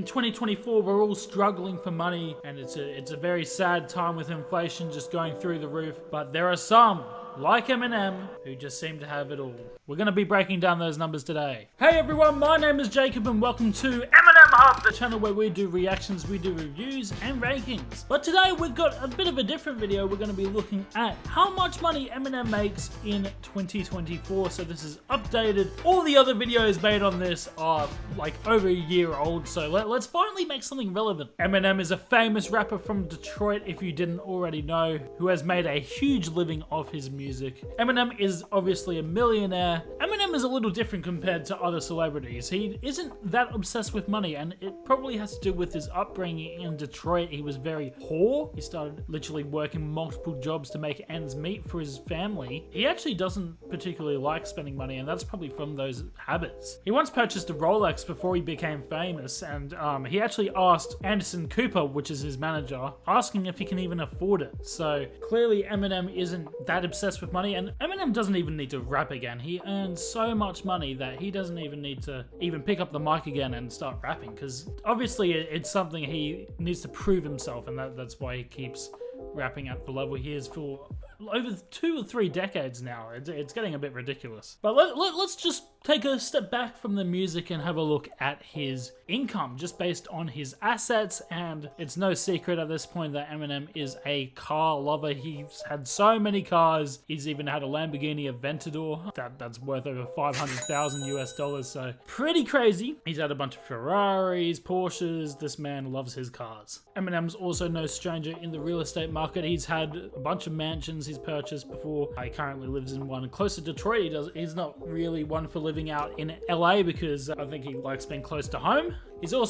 2024, we're all struggling for money, and it's a very sad time with inflation just going through the roof. But there are some, like Eminem, who just seem to have it all. We're going to be breaking down those numbers today. Hey everyone, my name is Jacob and welcome to Eminem Hub, the channel where we do reactions, we do reviews and rankings. But today we've got a bit of a different video. We're going to be looking at how much money Eminem makes in 2024. So this is updated. All the other videos made on this are like over a year old, so let's finally make something relevant. Eminem is a famous rapper from Detroit, if you didn't already know, who has made a huge living off his music. Eminem is obviously a millionaire. Eminem is a little different compared to other celebrities. He isn't that obsessed with money, and it probably has to do with his upbringing in Detroit. He was very poor. He started literally working multiple jobs to make ends meet for his family. He actually doesn't particularly like spending money, and that's probably from those habits. He once purchased a Rolex before he became famous, and he actually asked Anderson Cooper, which is his manager, asking if he can even afford it. So clearly Eminem isn't that obsessed with money, and Eminem doesn't even need to rap again. He earns so much money that he doesn't even need to even pick up the mic again and start rapping, because obviously it's something he needs to prove himself, and that's why he keeps rapping at the level he is for over 2 or 3 decades now. It's getting a bit ridiculous. But let's just take a step back from the music and have a look at his income just based on his assets. And it's no secret at this point that Eminem is a car lover. He's had so many cars. He's even had a Lamborghini Aventador that's worth over $500,000 US, so pretty crazy. He's had a bunch of Ferraris, Porsches. This man loves his cars. Eminem's also no stranger in the real estate market. He's had a bunch of mansions he's purchased before. He currently lives in one close to Detroit. He's not really one for living out in LA because I think he likes being close to home. He's got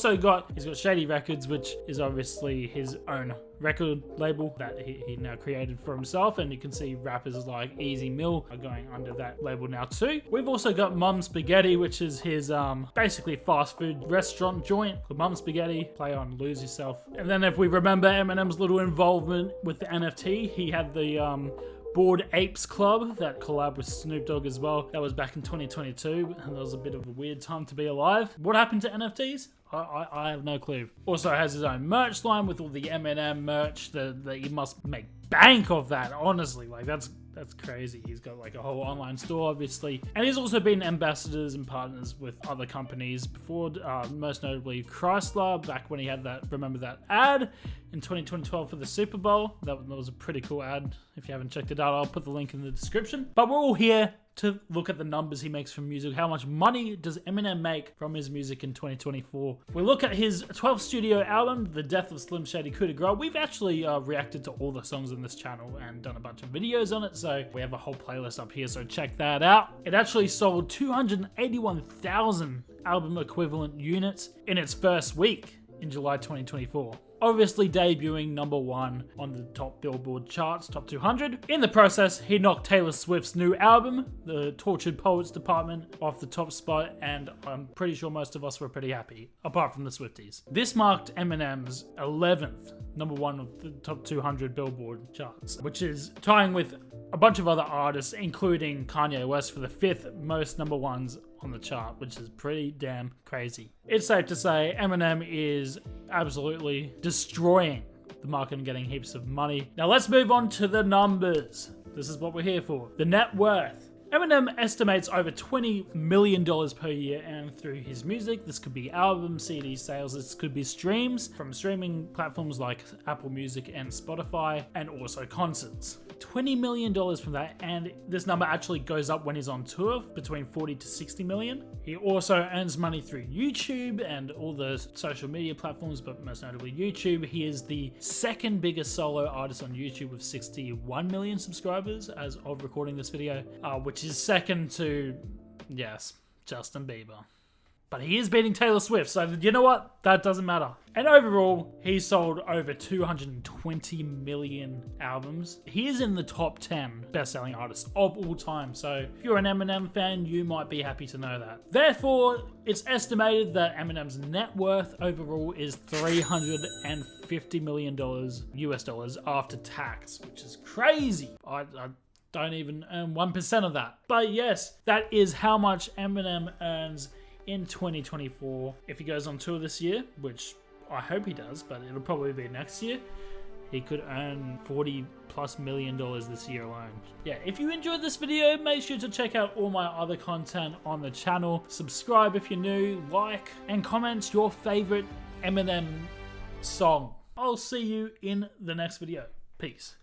Shady Records, which is obviously his own record label that he now created for himself, and you can see rappers like 𝐥𝐤𝐤𝐿 are going under that label now too. We've also got Mum Spaghetti, which is his basically fast food restaurant joint called Mum Spaghetti, play on Lose Yourself. And then if we remember Eminem's little involvement with the NFT, he had the Bored Apes Club that collab with Snoop Dogg as well. That was back in 2022, and that was a bit of a weird time to be alive. What happened to NFTs? I have no clue. Also has his own merch line with all the Eminem merch that he must make bank of that, honestly. Like that's crazy. He's got like a whole online store, obviously. And he's also been ambassadors and partners with other companies before, most notably Chrysler, back when he had that, remember that ad in 2012 for the Super Bowl? That was a pretty cool ad. If you haven't checked it out, I'll put the link in the description. But we're all here to look at the numbers he makes from music. How much money does Eminem make from his music in 2024? We look at his 12th studio album, The Death of Slim Shady Coupe. We've actually reacted to all the songs on this channel and done a bunch of videos on it, so we have a whole playlist up here, so check that out. It actually sold 281,000 album equivalent units in its first week in July 2024. Obviously debuting #1 on the top Billboard charts, top 200. In the process, he knocked Taylor Swift's new album, The Tortured Poets Department, off the top spot, and I'm pretty sure most of us were pretty happy, apart from the Swifties. This marked Eminem's 11th #1 of the top 200 Billboard charts, which is tying with a bunch of other artists, including Kanye West, for the 5th most #1s on the chart, which is pretty damn crazy. It's safe to say Eminem is absolutely destroying the market and getting heaps of money. Now let's move on to the numbers. This is what we're here for. The net worth. Eminem estimates over $20 million per year and through his music. This could be album, CD sales, this could be streams from streaming platforms like Apple Music and Spotify, and also concerts. $20 million from that, and this number actually goes up when he's on tour, between 40 to 60 million. He also earns money through YouTube and all the social media platforms, but most notably YouTube. He is the second biggest solo artist on YouTube with 61 million subscribers as of recording this video, which is second to, yes, Justin Bieber. But he is beating Taylor Swift, so you know what? That doesn't matter. And overall, he sold over 220 million albums. He is in the top 10 best-selling artists of all time, so if you're an Eminem fan, you might be happy to know that. Therefore, it's estimated that Eminem's net worth overall is $350 million US after tax, which is crazy. I don't even earn 1% of that. But yes, that is how much Eminem earns in 2024. If he goes on tour this year, which I hope he does, but it'll probably be next year, he could earn $40+ million this year alone. Yeah, if you enjoyed this video, make sure to check out all my other content on the channel. Subscribe if you're new, like, and comment your favorite Eminem song. I'll see you in the next video. Peace.